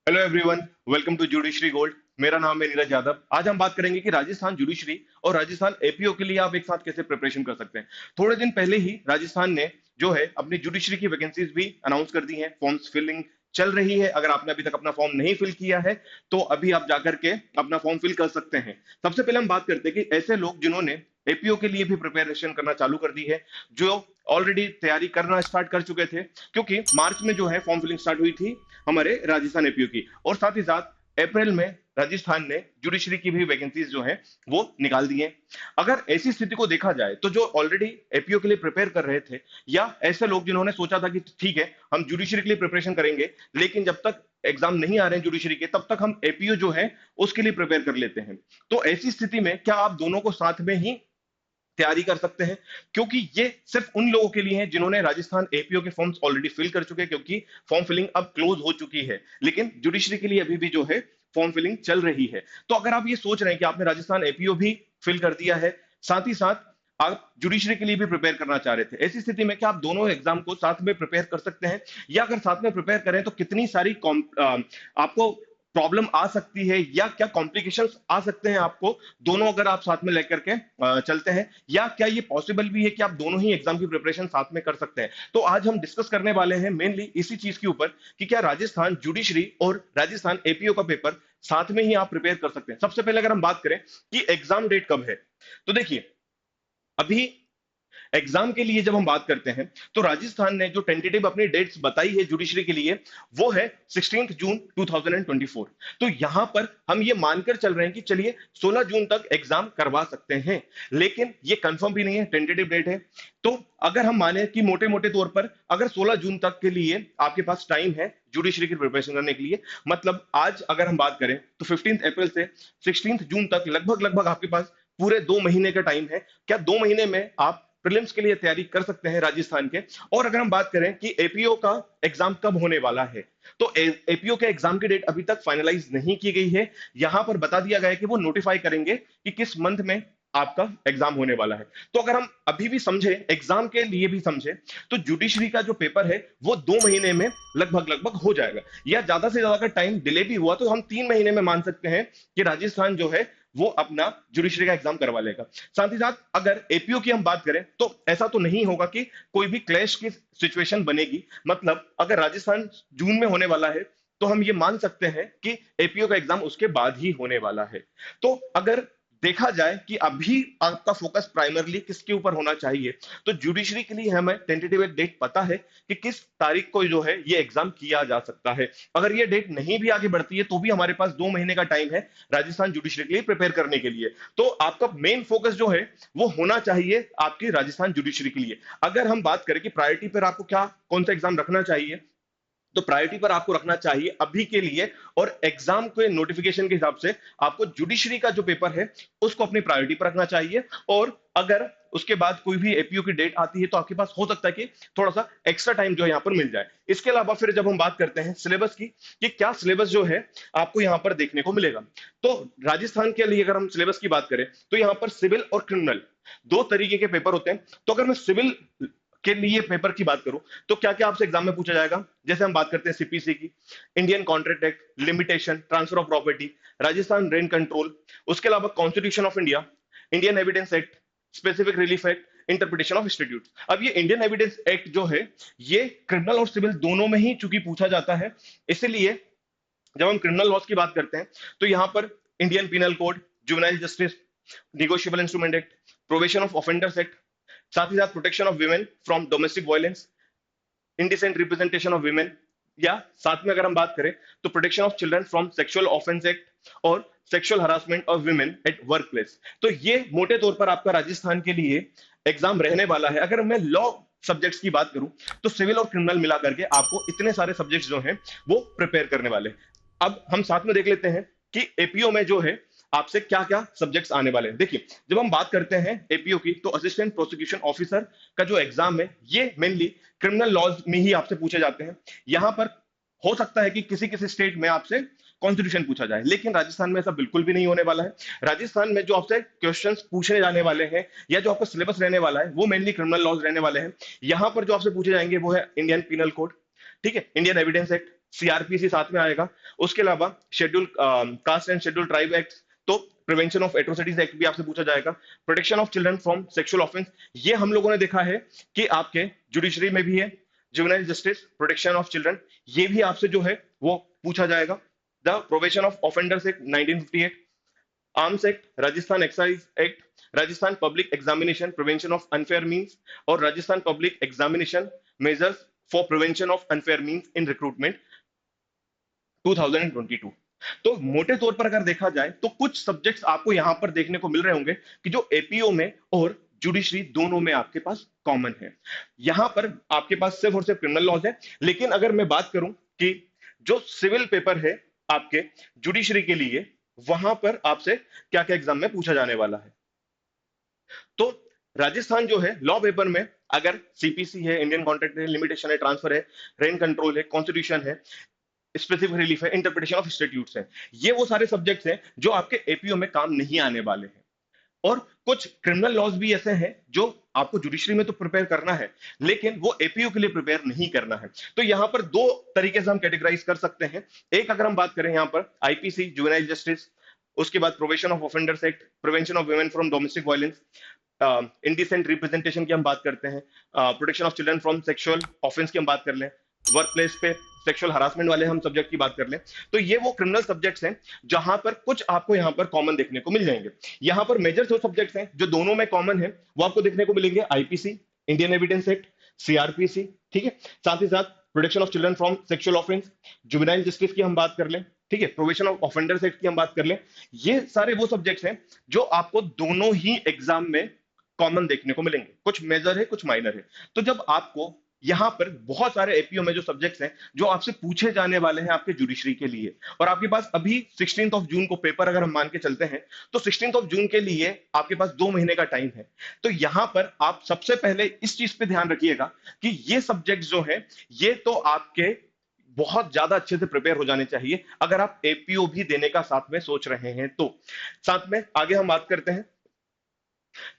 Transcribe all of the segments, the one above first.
Hello everyone, welcome to judiciary gold. मेरा नाम है नीरज यादव। आज हम बात करेंगे कि राजस्थान जुडिशरी और राजस्थान एपीओ के लिए आप एक साथ कैसे प्रिपरेशन कर सकते हैं। थोड़े दिन पहले ही राजस्थान ने जो है अपनी जुडिशरी की वैकेंसीज भी अनाउंस कर दी हैं। फॉर्म्स फिलिंग चल रही है। अगर आपने अभी तक अपना फॉर्म नहीं फिल किया है तो अभी आप जाकर के अपना फॉर्म फिल कर सकते हैं। सबसे पहले हम बात करते हैं कि ऐसे लोग जिन्होंने एपीओ के लिए भी प्रिपरेशन करना चालू कर दी है, जो ऑलरेडी तैयारी करना स्टार्ट कर चुके थे, क्योंकि मार्च में जो है फॉर्म फिलिंग स्टार्ट हुई थी हमारे राजस्थान एपीओ की, और साथ ही साथ अप्रैल में राजस्थान ने जुडिशरी की भी वैकेंसीज जो है वो निकाल दी है। अगर ऐसी स्थिति को देखा जाए तो जो ऑलरेडी एपीओ के लिए प्रिपेयर कर रहे थे, या ऐसे लोग जिन्होंने सोचा था कि ठीक है हम जुडिशरी के लिए प्रिपरेशन करेंगे, लेकिन जब तक एग्जाम नहीं आ रहे हैं जुडिशरी के तब तक हम एपीओ जो है उसके लिए प्रिपेयर कर लेते हैं। तो ऐसी स्थिति में क्या आप दोनों को साथ में ही तैयारी कर सकते हैं? क्योंकि ये सिर्फ उन लोगों के लिए है जिन्होंने राजस्थान एपीओ के फॉर्म्स ऑलरेडी फिल कर चुके हैं, क्योंकि फॉर्म फिलिंग अब क्लोज हो चुकी है, लेकिन जुडिशरी के लिए अभी भी जो है फॉर्म फिलिंग चल रही है। तो अगर आप ये सोच रहे हैं कि आपने राजस्थान एपीओ भी फिल कर दिया है, साथ ही साथ आप जुडिशरी के लिए भी प्रिपेयर करना चाह रहे थे, ऐसी स्थिति में क्या आप दोनों एग्जाम को साथ में प्रिपेयर कर सकते हैं? या अगर साथ में प्रिपेयर करें तो कितनी सारी आपको प्रॉब्लम आ सकती है, या क्या कॉम्प्लिकेशंस आ सकते हैं आपको, दोनों अगर आप साथ में लेकर के चलते हैं? या क्या ये पॉसिबल भी है कि आप दोनों ही एग्जाम की प्रिपरेशन साथ में कर सकते हैं? तो आज हम डिस्कस करने वाले हैं मेनली इसी चीज के ऊपर कि क्या राजस्थान जुडिशरी और राजस्थान एपीओ का पेपर साथ में ही आप प्रिपेयर कर सकते हैं। सबसे पहले अगर हम बात करें कि एग्जाम डेट कब है, तो देखिए, अभी एग्जाम के लिए जब हम बात करते हैं तो राजस्थान ने जो टेंटेटिव अपनी डेट्स बताई है जुडिशरी के लिए, वो है 16 जून 2024। तो यहां पर हम ये मानकर चल रहे हैं कि चलिए 16 जून तक एग्जाम करवा सकते हैं, लेकिन ये कंफर्म भी नहीं है, टेंटेटिव डेट है। तो अगर हम माने कि मोटे मोटे तौर पर अगर 16 जून तक के लिए आपके पास टाइम है जुडिशरी की प्रिपरेशन करने के लिए, मतलब आज अगर हम बात करें तो 15 अप्रैल से 16 जून तक लगभग लगभग आपके पास पूरे 2 महीने का टाइम है। क्या 2 महीने में आप प्रीलिम्स के लिए तैयारी कर सकते हैं राजस्थान के? और अगर हम बात करें कि एपीओ का एग्जाम कब होने वाला है, तो एपीओ के एग्जाम की डेट अभी तक फाइनलाइज नहीं की गई है। यहां पर बता दिया गया है कि वो नोटिफाई करेंगे कि किस मंथ में आपका एग्जाम होने वाला है। तो अगर हम अभी भी समझे, एग्जाम के लिए भी समझे, तो जुडिशरी का जो पेपर है वो 2 महीने में लगभग लगभग हो जाएगा, या ज्यादा से ज्यादा अगर टाइम डिले भी हुआ तो हम 3 महीने में मान सकते हैं कि राजस्थान जो है वो अपना जुडिशरी का एग्जाम करवा लेगा। साथ ही साथ अगर एपीओ की हम बात करें तो ऐसा तो नहीं होगा कि कोई भी क्लैश की सिचुएशन बनेगी। मतलब अगर राजस्थान जून में होने वाला है तो हम ये मान सकते हैं कि एपीओ का एग्जाम उसके बाद ही होने वाला है। तो अगर देखा जाए कि अभी आपका फोकस प्राइमरली किसके ऊपर होना चाहिए, तो जुडिशरी के लिए हमें टेंटेटिव डेट पता है कि किस तारीख को जो है ये एग्जाम किया जा सकता है। अगर ये डेट नहीं भी आगे बढ़ती है तो भी हमारे पास 2 महीने का टाइम है राजस्थान जुडिशरी के लिए प्रिपेयर करने के लिए। तो आपका मेन फोकस जो है वो होना चाहिए आपकी राजस्थान जुडिशरी के लिए। अगर हम बात करें कि प्रायोरिटी पर आपको क्या कौन सा एग्जाम रखना चाहिए, तो प्रायोरिटी पर आपको रखना चाहिए अभी के लिए, और एग्जाम के नोटिफिकेशन के हिसाब से आपको जुडिशरी का जो पेपर है उसको अपनी प्रायोरिटी पर रखना चाहिए। और अगर उसके बाद कोई भी एपीओ की डेट आती है तो आपके पास हो सकता है कि थोड़ा सा एक्स्ट्रा टाइम जो है यहाँ पर मिल जाए। इसके अलावा फिर जब हम बात करते हैं सिलेबस की कि क्या सिलेबस जो है आपको यहाँ पर देखने को मिलेगा, तो राजस्थान के लिए अगर हम सिलेबस की बात करें तो यहाँ पर सिविल और क्रिमिनल दो तरीके के पेपर होते हैं। तो अगर मैं सिविल के लिए पेपर की बात करूं तो क्या क्या आपसे एग्जाम में पूछा जाएगा, जैसे हम बात करते हैं सीपीसी की, Indian contract act, limitation, transfer of property, Rajasthan rent control, उसके अलावा constitution of India, Indian evidence act, specific relief act, interpretation of institute. अब ये इंडियन एविडेंस एक्ट जो है ये क्रिमिनल और सिविल दोनों में ही चूंकि पूछा जाता है, इसलिए जब हम क्रिमिनल लॉस की बात करते हैं तो यहां पर Indian penal code, juvenile justice, negotiable instrument act, provision of offenders act, साथ ही साथ protection of women from domestic violence, indecent representation of women, या साथ में अगर हम बात करें तो protection of children from sexual offence act और sexual harassment of women at work place. तो ये मोटे तौर पर आपका राजस्थान के लिए एग्जाम रहने वाला है। अगर मैं लॉ सब्जेक्ट्स की बात करूं तो सिविल और क्रिमिनल मिला करके आपको इतने सारे सब्जेक्ट्स जो हैं वो प्रिपेयर करने वाले हैं। अब हम साथ में देख लेते हैं कि एपीओ में जो है आपसे क्या क्या सब्जेक्ट्स आने वाले हैं। देखिए, जब हम बात करते हैं एपीओ की तो असिस्टेंट प्रोसिक्यूशन ऑफिसर का जो एग्जाम है ये मेनली क्रिमिनल लॉज में ही आपसे पूछे जाते हैं। यहां पर हो सकता है कि किसी किसी स्टेट में आपसे कॉन्स्टिट्यूशन पूछा जाए, लेकिन राजस्थान में ऐसा बिल्कुल भी नहीं होने वाला है। राजस्थान में जो आपसे क्वेश्चंस पूछने जाने वाले हैं या जो आपका सिलेबस रहने वाला है वो मेनली क्रिमिनल लॉज रहने वाले हैं। यहां पर जो आपसे पूछे जाएंगे वो है इंडियन पिनल कोड, ठीक है, इंडियन एविडेंस एक्ट, सीआरपीसी साथ में आएगा। उसके अलावा schedule caste and schedule tribe act, तो प्रिवेंशन ऑफ एट्रोसिटीज एक्ट भी आपसे पूछा जाएगा। Protection of children from sexual offence, ये हम लोगों ने देखा है कि आपके जुडिशरी में भी है। Juvenile justice, protection of children, ये भी आपसे जो है वो पूछा जाएगा। The probation of offenders act 1958, arms act, Rajasthan excise act, Rajasthan public examination prevention of unfair means, और Rajasthan public examination measures for prevention of unfair means in recruitment 2022। तो मोटे तौर पर अगर देखा जाए तो कुछ सब्जेक्ट्स आपको यहां पर देखने को मिल रहे होंगे कि जो एपीओ में और जुडिशरी दोनों में आपके पास कॉमन है। यहां पर आपके पास सिर्फ और सिर्फ क्रिमिनल लॉज है, लेकिन अगर मैं बात करूं कि जो सिविल पेपर है आपके जुडिशरी के लिए, वहां पर आपसे क्या क्या एग्जाम में पूछा जाने वाला है। तो राजस्थान जो है लॉ पेपर में अगर सीपीसी है, इंडियन कॉन्ट्रैक्ट है, लिमिटेशन है, ट्रांसफर है, रेंट कंट्रोल है, कॉन्स्टिट्यूशन है, स्पेसिफिक रिलीफ है, इंटरप्रिटेशन ऑफ स्टैट्यूट्स है, ये वो सारे सब्जेक्ट्स हैं जो आपके एपीओ में काम नहीं आने वाले हैं। और कुछ क्रिमिनल लॉज भी ऐसे हैं जो आपको जुडिशरी में तो प्रिपेयर करना है, लेकिन वो एपीओ के लिए प्रिपेयर नहीं करना है। तो यहां पर दो तरीके से हम कैटेगराइज कर सकते हैं। एक अगर हम बात करें यहां पर आईपीसी, जुवेनाइल जस्टिस, उसके बाद probation of offenders act, prevention of women from domestic violence, indecent representation की हम बात करते हैं, protection of children from sexual offence की हम बात कर लें, वर्क प्लेस पे सेक्सुअल हरासमेंट वाले हम सब्जेक्ट की बात कर लें, तो ये वो क्रिमिनल सब्जेक्ट्स हैं जहां पर कुछ आपको यहां पर कॉमन देखने को मिल जाएंगे। यहां पर मेजर जो सब्जेक्ट्स हैं जो दोनों में कॉमन है वो आपको देखने को मिलेंगे IPC, Indian evidence act, CrPC, ठीक है। साथ ही साथ protection of children from sexual offence, juvenile justice की हम बात कर लें, ठीक है, प्रोविजन ऑफ ऑफेंडर्स एक्ट की हम बात कर लें। ये सारे वो सब्जेक्ट्स हैं जो आपको दोनों ही एग्जाम में कॉमन देखने को मिलेंगे। कुछ मेजर है, कुछ माइनर है। तो जब आपको यहां पर बहुत सारे एपीओ में जो सब्जेक्ट्स हैं जो आपसे पूछे जाने वाले हैं आपके जुडिशरी के लिए, और आपके पास अभी 16 जून को पेपर अगर हम मान के चलते हैं तो 16 जून के लिए आपके पास 2 महीने का टाइम है। तो यहां पर आप सबसे पहले इस चीज पे ध्यान रखिएगा कि ये सब्जेक्ट जो है ये तो आपके बहुत ज्यादा अच्छे से प्रिपेयर हो जाने चाहिए अगर आप एपीओ भी देने का साथ में सोच रहे हैं। तो साथ में आगे हम बात करते हैं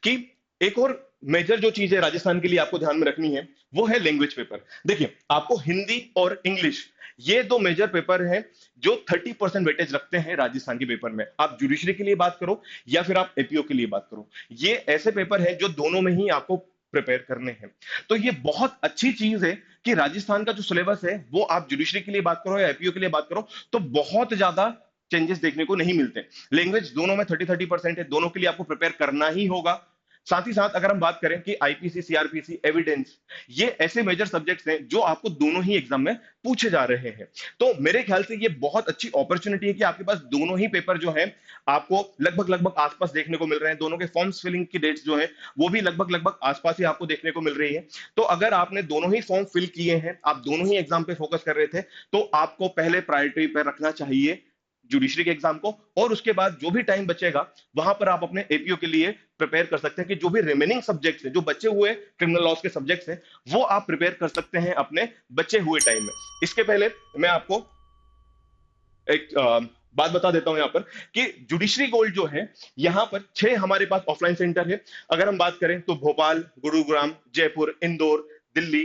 कि एक और मेजर जो चीज है राजस्थान के लिए आपको ध्यान में रखनी है वो है लैंग्वेज पेपर। देखिए, आपको हिंदी और इंग्लिश ये दो मेजर पेपर हैं जो 30% वेटेज रखते हैं राजस्थान के पेपर में। आप जुडिशरी के लिए बात करो या फिर आप एपीओ के लिए बात करो, ये ऐसे पेपर हैं जो दोनों में ही आपको प्रिपेयर करने हैं। तो ये बहुत अच्छी चीज है कि राजस्थान का जो सिलेबस है वो आप जुडिशरी के लिए बात करो या एपीओ के लिए बात करो तो बहुत ज्यादा चेंजेस देखने को नहीं मिलते। लैंग्वेज दोनों में 30-30% है, दोनों के लिए आपको प्रिपेयर करना ही होगा। साथ ही साथ अगर हम बात करें कि आईपीसी, सीआरपीसी, एविडेंस, ये ऐसे मेजर सब्जेक्ट्स हैं जो आपको दोनों ही एग्जाम में पूछे जा रहे हैं। तो मेरे ख्याल से ये बहुत अच्छी अपॉर्चुनिटी है कि आपके पास दोनों ही पेपर जो है आपको लगभग लगभग आसपास देखने को मिल रहे हैं। दोनों के फॉर्म्स फिलिंग की डेट्स जो है वो भी लगभग लगभग आसपास ही आपको देखने को मिल रही है। तो अगर आपने दोनों ही फॉर्म फिल किए हैं, आप दोनों ही एग्जाम पे फोकस कर रहे थे, तो आपको पहले प्रायोरिटी पर रखना चाहिए जुडिशरी के एग्जाम को, और उसके बाद जो भी टाइम बचेगा वहां पर आप अपने एपीओ के लिए प्रिपेयर कर सकते हैं कि जो भी रिमेनिंग सब्जेक्ट्स हैं, जो बचे हुए क्रिमिनल लॉज के सब्जेक्ट्स हैं, वो आप प्रिपेयर कर सकते हैं अपने बचे हुए टाइम में। इसके पहले मैं आपको एक बात बता देता हूं यहां पर कि जुडिशरी गोल्ड जो है यहां पर 6 हमारे पास ऑफलाइन सेंटर है। अगर हम बात करें तो भोपाल, गुरुग्राम, जयपुर, इंदौर, दिल्ली,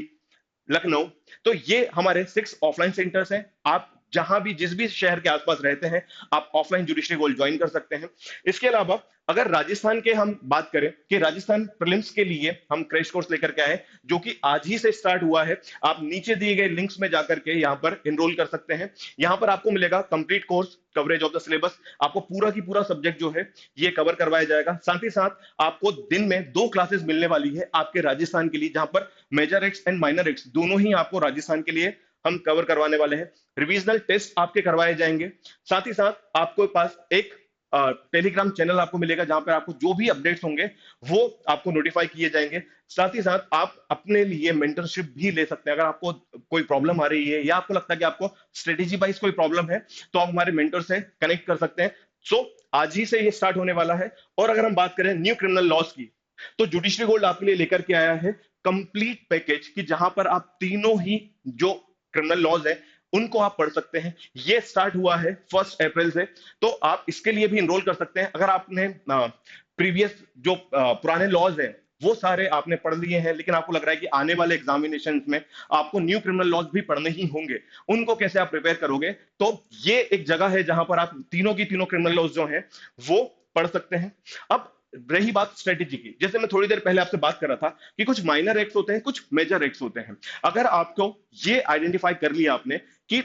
लखनऊ, तो ये हमारे 6 ऑफलाइन सेंटर्स हैं। आप जहां भी जिस भी शहर के आसपास रहते हैं आप ऑफलाइन जुडिशरी गोल्ड ज्वाइन कर सकते हैं। इसके अलावा अगर राजस्थान के हम बात करें कि राजस्थान प्रीलिम्स के लिए हम क्रैश कोर्स लेकर के आए जो कि आज ही से स्टार्ट हुआ है, आप नीचे दिए गए लिंक्स में जाकर के यहां पर एनरोल कर सकते हैं। यहां पर आपको मिलेगा complete course coverage of the syllabus, आपको पूरा की पूरा सब्जेक्ट जो है ये कवर करवाया जाएगा। साथ ही साथ आपको दिन में 2 क्लासेस मिलने वाली है आपके राजस्थान के लिए, जहां पर major acts and minor acts दोनों ही आपको राजस्थान के लिए हम कवर करवाने वाले हैं। रिविजनल टेस्ट आपके करवाए जाएंगे। साथ ही साथ आपको पास एक टेलीग्राम चैनल आपको मिलेगा जहां पर आपको जो भी अपडेट्स होंगे वो आपको नोटिफाई किए जाएंगे। साथ ही साथ आप अपने लिए मेंटरशिप भी ले सकते हैं। अगर आपको कोई प्रॉब्लम आ रही है या आपको लगता है कि आपको स्ट्रेटेजी वाइज कोई प्रॉब्लम है तो आप हमारे मेंटर से कनेक्ट कर सकते हैं। सो आज ही से ये स्टार्ट होने वाला है। और अगर हम बात करें न्यू क्रिमिनल लॉज की, तो जुडिशरी गोल्ड आपके लिए लेकर के आया है कंप्लीट पैकेज कि जहां पर आप तीनों ही जो क्रिमिनल लॉज है उनको आप पढ़ सकते हैं। ये स्टार्ट हुआ है 1 अप्रैल से, तो आप इसके लिए भी इनरोल कर सकते हैं। अगर आपने प्रीवियस जो पुराने लॉज हैं वो सारे आपने पढ़ लिए हैं, लेकिन आपको लग रहा है कि आने वाले एग्जामिनेशन में आपको न्यू क्रिमिनल लॉज भी पढ़ने ही होंगे, उनको कैसे आप प्रिपेयर करोगे? तो ये एक जगह है जहां पर आप तीनों की तीनों क्रिमिनल लॉज जो हैं वो पढ़ सकते हैं। अब रही बात स्ट्रेटेजी की, जैसे मैं थोड़ी देर पहले आपसे बात कर रहा था कि कुछ माइनर एक्ट्स होते हैं, कुछ मेजर एक्ट्स होते हैं। अगर आपको ये आइडेंटिफाई कर लिया आपने कि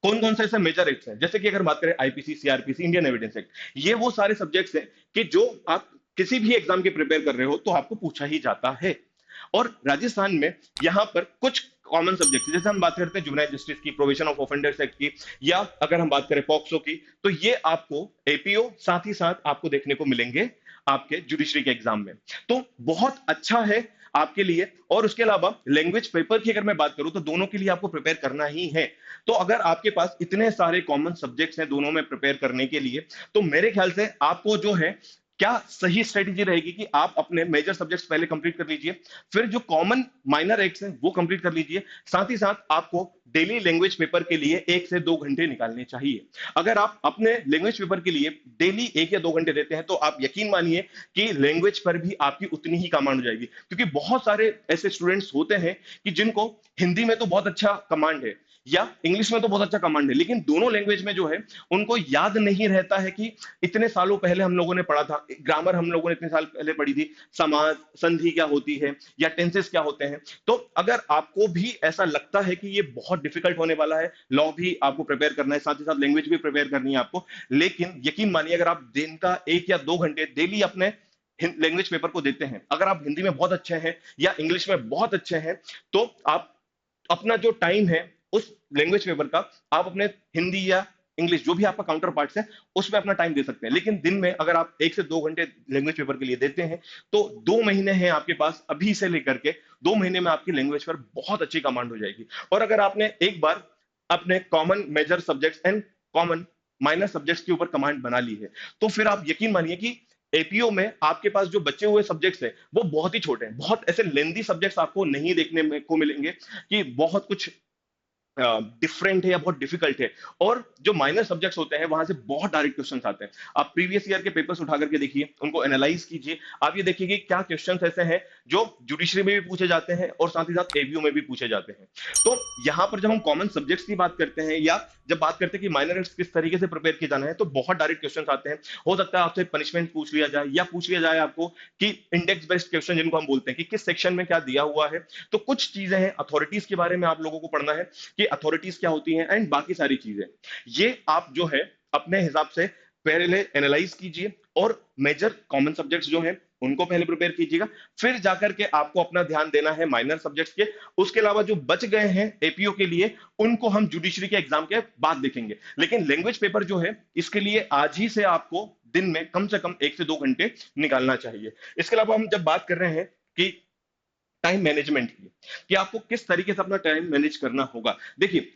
कौन कौन से ऐसे मेजर एक्ट्स हैं, जैसे कि अगर बात करें IPC, CrPC, Indian evidence act, ये वो सारे सब्जेक्ट्स हैं कि जो आप किसी भी एग्जाम के प्रिपेयर कर रहे हो तो आपको पूछा ही जाता है। और राजस्थान में यहां पर कुछ कॉमन सब्जेक्ट, जैसे हम बात करते हैं जुवेनाइल जस्टिस की, प्रोविजन ऑफ ऑफेंडर्स एक्ट की, या अगर हम बात करें पॉक्सो की, तो ये आपको एपीओ साथ ही साथ आपको देखने को मिलेंगे आपके जुडिशरी के एग्जाम में। तो बहुत अच्छा है आपके लिए। और उसके अलावा लैंग्वेज पेपर की अगर मैं बात करूं तो दोनों के लिए आपको प्रिपेयर करना ही है। तो अगर आपके पास इतने सारे कॉमन सब्जेक्ट्स हैं दोनों में प्रिपेयर करने के लिए, तो मेरे ख्याल से आपको जो है क्या सही स्ट्रेटेजी रहेगी कि आप अपने मेजर सब्जेक्ट्स पहले कंप्लीट कर लीजिए, फिर जो कॉमन माइनर एक्ट्स हैं वो कंप्लीट कर लीजिए, साथ ही साथ आपको डेली लैंग्वेज पेपर के लिए 1 से 2 घंटे निकालने चाहिए। अगर आप अपने लैंग्वेज पेपर के लिए डेली 1 या 2 घंटे देते हैं तो आप यकीन मानिए कि लैंग्वेज पर भी आपकी उतनी ही कमांड हो जाएगी, क्योंकि बहुत सारे ऐसे स्टूडेंट्स होते हैं कि जिनको हिंदी में तो बहुत अच्छा कमांड है या इंग्लिश में तो बहुत अच्छा कमांड है, लेकिन दोनों लैंग्वेज में जो है उनको याद नहीं रहता है कि इतने सालों पहले हम लोगों ने पढ़ा था, ग्रामर हम लोगों ने इतने साल पहले पढ़ी थी, समाज संधि क्या होती है या टेंसेस क्या होते हैं। तो अगर आपको भी ऐसा लगता है कि ये बहुत डिफिकल्ट होने वाला है, लॉ भी आपको प्रिपेयर करना है, साथ ही साथ लैंग्वेज भी प्रिपेयर करनी है आपको, लेकिन यकीन मानिए अगर आप दिन का 1 या 2 घंटे डेली अपने लैंग्वेज पेपर को देते हैं, अगर आप हिंदी में बहुत अच्छे हैं या इंग्लिश में बहुत अच्छे हैं, तो आप अपना जो टाइम है उस लैंग्वेज पेपर का, आप अपने हिंदी या इंग्लिश जो भी आपका काउंटर पार्ट्स है उसमें अपना टाइम दे सकते हैं। लेकिन दिन में अगर आप 1 से 2 घंटे लैंग्वेज पेपर के लिए देते हैं तो 2 महीने हैं आपके पास, अभी से लेकर के 2 महीने में आपकी लैंग्वेज पर बहुत अच्छी कमांड हो जाएगी। और अगर आपने एक बार अपने common major subjects and common minor subjects के ऊपर कमांड बना ली है, तो फिर आप यकीन मानिए कि एपीओ में आपके पास जो बचे हुए सब्जेक्ट्स हैं वो बहुत ही छोटे हैं, बहुत ऐसे लेंदी सब्जेक्ट्स आपको नहीं देखने में को मिलेंगे कि बहुत कुछ डिफरेंट है या बहुत डिफिकल्ट है। और जो माइनर सब्जेक्ट्स होते हैं वहां से बहुत डायरेक्ट क्वेश्चंस आते हैं। आप प्रीवियस ईयर के पेपर्स उठा करके देखिए, उनको एनालाइज कीजिए, आप ये देखिए कि क्या क्वेश्चंस ऐसे हैं जो जुडिशरी में भी पूछे जाते हैं और साथ ही साथ एबीओ में भी पूछे जाते हैं। तो यहां पर जब हम कॉमन सब्जेक्ट्स की बात करते हैं या जब बात करते हैं कि माइनर किस तरीके से प्रिपेयर किया जाना है, तो बहुत डायरेक्ट क्वेश्चन आते हैं। हो सकता है आपसे पनिशमेंट पूछ लिया जाए या पूछ लिया जाए आपको कि इंडेक्स बेस्ड क्वेश्चन जिनको हम बोलते हैं कि किस सेक्शन में क्या दिया हुआ है। तो कुछ चीजें हैं, अथॉरिटीज के बारे में आप लोगों को पढ़ना है कि अथॉरिटीज क्या होती हैं एंड बाकी सारी चीजें, ये आप जो है अपने हिसाब से पहले एनालाइज कीजिए और मेजर कॉमन सब्जेक्ट्स जो हैं उनको पहले प्रिपेयर कीजिएगा, फिर जाकर के आपको अपना ध्यान देना है माइनर सब्जेक्ट्स के। उसके अलावा जो बच गए हैं एपीओ के लिए उनको हम जुडिशरी के एग्जाम के बाद देखेंगे। लेकिन लैंग्वेज पेपर जो है इसके लिए आज ही से आपको दिन में कम से कम 1 से 2 घंटे निकालना चाहिए। इसके अलावा हम जब बात कर रहे हैं कि टाइम मैनेजमेंट की, कि आपको किस तरीके से अपना टाइम मैनेज करना होगा, देखिए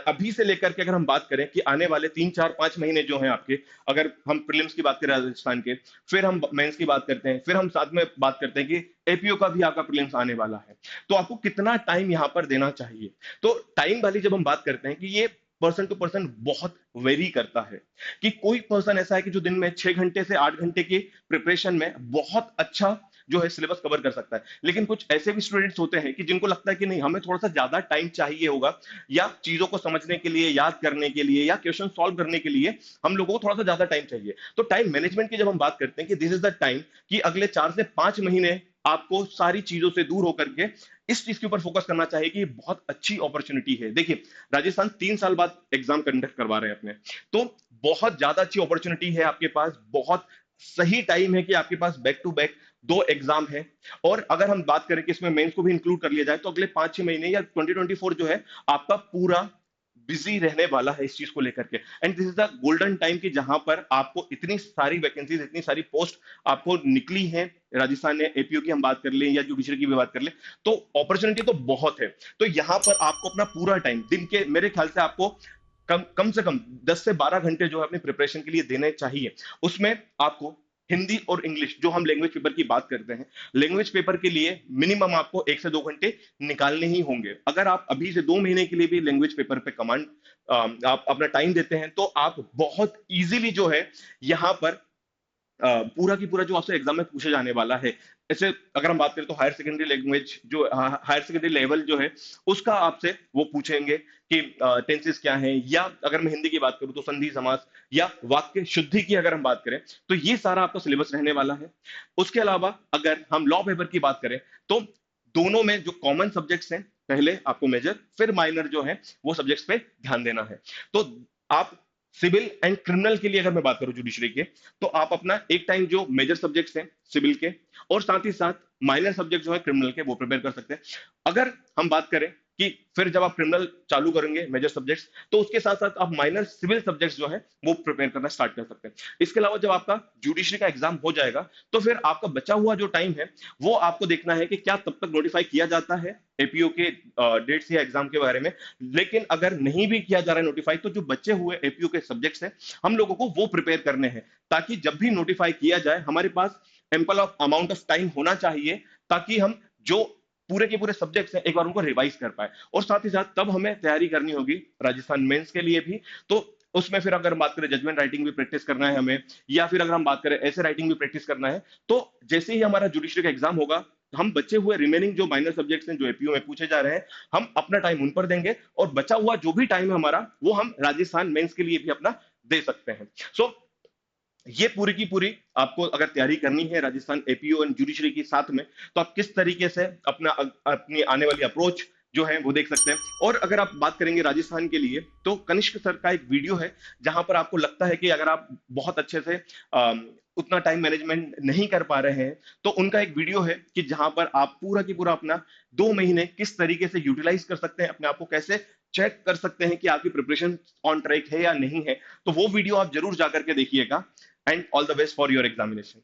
अभी से लेकर के अगर हम बात करें कि आने वाले 3 4 5 महीने जो हैं आपके, अगर हम प्रीलिम्स की बात करें राजस्थान के, फिर हम मेंस की बात करते हैं, फिर हम साथ में बात करते हैं कि एपीओ का भी आपका प्रीलिम्स आने वाला है, तो आपको कितना टाइम यहां पर देना चाहिए। तो टाइम वाली जब हम बात करते हैं कि ये पर्सन टू पर्सन बहुत वेरी करता है, कि कोई पर्सन ऐसा है कि जो दिन में 6 घंटे से 8 घंटे की प्रिपरेशन में बहुत अच्छा जो है सिलेबस कवर कर सकता है, लेकिन कुछ ऐसे भी स्टूडेंट्स होते हैं कि जिनको लगता है कि नहीं हमें थोड़ा सा ज्यादा टाइम चाहिए होगा, या चीजों को समझने के लिए, याद करने के लिए या क्वेश्चन सॉल्व करने के लिए हम लोगों को थोड़ा सा ज्यादा टाइम चाहिए। तो टाइम मैनेजमेंट की जब हम बात करते हैं कि दिस इज द टाइम कि अगले 4 से 5 महीने आपको सारी चीजों से दूर होकर के इस चीज के ऊपर फोकस करना चाहिए कि बहुत अच्छी अपॉर्चुनिटी है। देखिए राजस्थान 3 साल बाद एग्जाम कंडक्ट करवा रहे हैं अपने, तो बहुत ज्यादा अच्छी अपॉर्चुनिटी है आपके पास, बहुत सही टाइम है कि आपके पास बैक टू बैक 2 एग्जाम है। और अगर हम बात करें कि इसमें मेंस को भी इंक्लूड कर लिया जाए तो अगले 5 6 महीने या 2024 जो है आपका पूरा बिजी रहने वाला है इस चीज को लेकर के। And this is the golden time की जहां पर आपको इतनी सारी वैकेंसीज, इतनी सारी पोस्ट आपको निकली हैं राजस्थान ने, एपीओ की हम बात कर लें या जुडिशरी की भी बात कर लें, तो अपॉर्चुनिटी तो बहुत है। तो यहां पर आपको अपना पूरा टाइम दिन के मेरे ख्याल से आपको कम कम से कम 10 से 12 घंटे जो है अपनी प्रिपरेशन के लिए देने चाहिए। उसमें आपको हिंदी और इंग्लिश जो हम लैंग्वेज पेपर की बात करते हैं, लैंग्वेज पेपर के लिए मिनिमम आपको 1 से 2 घंटे निकालने ही होंगे। अगर आप अभी से 2 महीने के लिए भी लैंग्वेज पेपर पे कमांड आप अपना टाइम देते हैं तो आप बहुत इजीली जो है यहां पर पूरा की पूरा जो आपसे एग्जाम में पूछा जाने वाला है। ऐसे अगर हम बात करें तो हायर सेकेंडरी लैंग्वेज जो हायर सेकेंडरी लेवल जो है उसका आपसे वो पूछेंगे कि टेंसेस क्या हैं, या अगर मैं हिंदी की बात करूं तो संधि समास या वाक्य शुद्धि की अगर हम बात करें तो ये सारा आपका सिलेबस रहने वाला है। उसके अलावा अगर हम लॉ पेपर की बात करें तो दोनों में जो कॉमन सब्जेक्ट्स हैं, पहले आपको मेजर फिर माइनर जो है वो सब्जेक्ट्स पे ध्यान देना है। तो आप सिविल एंड क्रिमिनल के लिए अगर मैं बात करूं जुडिशरी के, तो आप अपना एक टाइम जो मेजर सब्जेक्ट्स हैं सिविल के और साथ ही साथ माइनर सब्जेक्ट जो है क्रिमिनल के वो प्रिपेयर कर सकते हैं। अगर हम बात करें कि फिर जब आप क्रिमिनल चालू करेंगे मेजर सब्जेक्ट्स, तो उसके साथ साथ आप माइनर सिविल सब्जेक्ट्स जो है वो प्रिपेयर करना स्टार्ट कर सकते हैं। इसके अलावा जब आपका जुडिशरी का एग्जाम हो जाएगा तो फिर आपका बचा हुआ जो टाइम है वो आपको देखना है कि क्या तब तक नोटिफाई किया जाता है एपीओ के डेट्स या एग्जाम के बारे में। लेकिन अगर नहीं भी किया जा रहा है नोटिफाई, तो जो बचे हुए एपीओ के सब्जेक्ट्स हैं हम लोगों को वो प्रिपेयर करने हैं, ताकि जब भी नोटिफाई किया जाए हमारे पास ample of amount of time होना चाहिए, ताकि हम जो पूरे के पूरे सब्जेक्ट्स हैं एक बार उनको रिवाइज कर पाए। और साथ ही साथ तब हमें तैयारी करनी होगी राजस्थान मेंस के लिए भी। तो उसमें फिर अगर हम बात करें जजमेंट राइटिंग भी प्रैक्टिस करना है हमें, या फिर अगर हम बात करें ऐसे राइटिंग भी प्रैक्टिस करना है। तो जैसे ही हमारा जुडिशरी का एग्जाम होगा, हम बचे हुए रिमेनिंग जो माइनर सब्जेक्ट्स हैं जो एपीओ में पूछे जा रहे हैं, हम अपना टाइम उन पर देंगे, और बचा हुआ जो भी टाइम है हमारा वो हम राजस्थान मेंस के लिए भी अपना दे सकते हैं। सो ये पूरी की पूरी आपको अगर तैयारी करनी है राजस्थान एपीओ एंड जुडिशरी की साथ में, तो आप किस तरीके से अपना अपनी आने वाली अप्रोच जो है वो देख सकते हैं। और अगर आप बात करेंगे राजस्थान के लिए, तो कनिष्क सर का एक वीडियो है जहां पर आपको लगता है कि अगर आप बहुत अच्छे से उतना टाइम मैनेजमेंट नहीं कर पा रहे हैं, तो उनका एक वीडियो है कि जहां पर आप पूरा की पूरा अपना 2 महीने किस तरीके से यूटिलाइज कर सकते हैं, अपने आप को कैसे चेक कर सकते हैं कि आपकी प्रिपरेशन ऑन ट्रैक है या नहीं है। तो वो वीडियो आप जरूर जाकर के देखिएगा। And all the best for your examination.